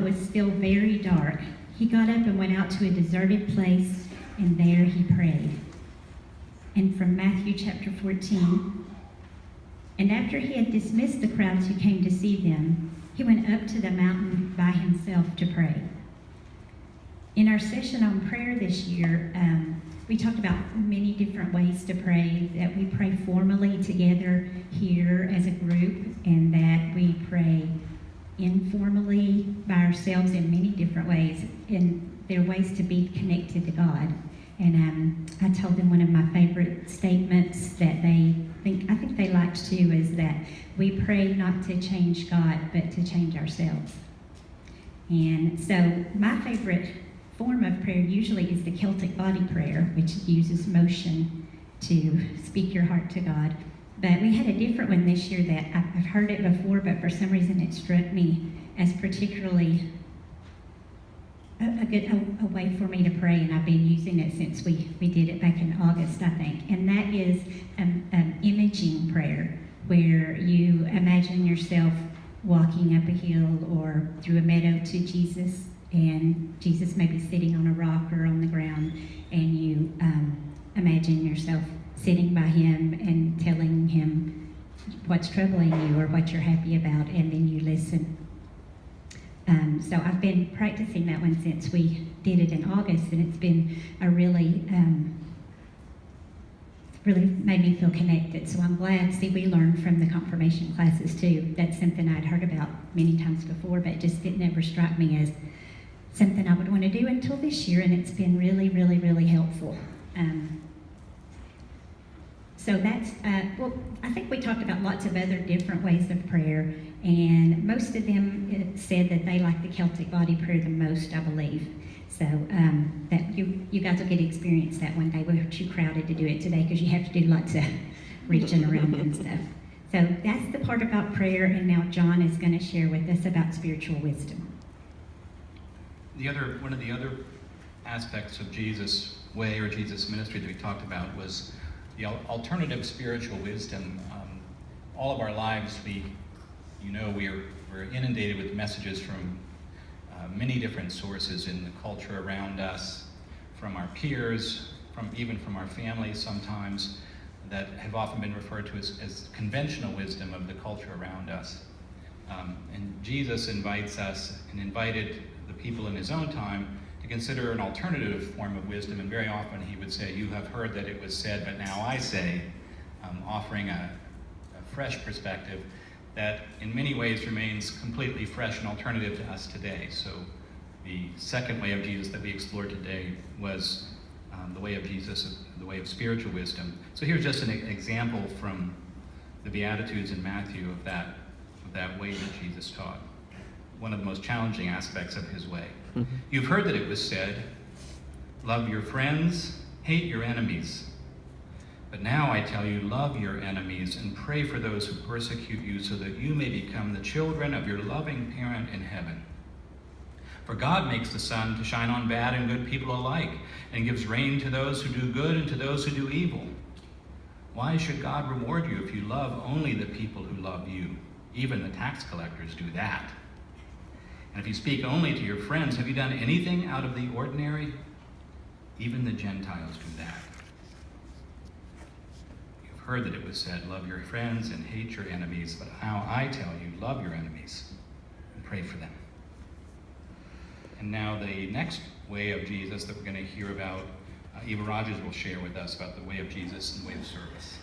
was still very dark, he got up and went out to a deserted place, and there he prayed. And from Matthew chapter 14, and after he had dismissed the crowds who came to see them, he went up to the mountain by himself to pray. In our session on prayer this year, we talked about many different ways to pray, that we pray formally together here as a group, and that we pray informally by ourselves in many different ways. And there are ways to be connected to God. And I told them one of my favorite statements that I think they liked too, is that we pray not to change God, but to change ourselves. And so my favorite form of prayer usually is the Celtic body prayer, which uses motion to speak your heart to God. But we had a different one this year that I've heard it before, but for some reason it struck me as particularly a way for me to pray, and I've been using it since we did it back in August, I think. And that is an imaging prayer, where you imagine yourself walking up a hill or through a meadow to Jesus, and Jesus may be sitting on a rock or on the ground, and you imagine yourself sitting by him and telling him what's troubling you or what you're happy about, and then you listen. So I've been practicing that one since we did it in August, and it's been a really made me feel connected. So I'm glad. See, we learned from the confirmation classes too. That's something I'd heard about many times before, but it never struck me as something I would want to do until this year, and it's been really, really, really helpful. So that's, I think we talked about lots of other different ways of prayer, and most of them said that they like the Celtic body prayer the most, I believe. So that you guys will get to experience that one day. We're too crowded to do it today because you have to do lots of reaching around and stuff. So that's the part about prayer, and now John is going to share with us about spiritual wisdom. One of the other aspects of Jesus' way or Jesus' ministry that we talked about was the alternative spiritual wisdom. All of our lives, we're inundated with messages from many different sources in the culture around us, from our peers, even from our families sometimes, that have often been referred to as conventional wisdom of the culture around us. And Jesus invites us, and invited the people in his own time, to consider an alternative form of wisdom. And very often he would say, "You have heard that it was said, but now I say," offering a fresh perspective that in many ways remains completely fresh and alternative to us today. So the second way of Jesus that we explored today was the way of Jesus, the way of spiritual wisdom. So here's just an example from the Beatitudes in Matthew of that way that Jesus taught. One of the most challenging aspects of his way. Mm-hmm. "You've heard that it was said, 'Love your friends, hate your enemies.' But now I tell you, love your enemies and pray for those who persecute you, so that you may become the children of your loving parent in heaven. For God makes the sun to shine on bad and good people alike, and gives rain to those who do good and to those who do evil. Why should God reward you if you love only the people who love you? Even the tax collectors do that. And if you speak only to your friends, have you done anything out of the ordinary? Even the Gentiles do that. You've heard that it was said, 'Love your friends and hate your enemies,' but now I tell you, love your enemies and pray for them." And now the next way of Jesus that we're going to hear about, Eva Rogers will share with us about the way of Jesus and the way of service.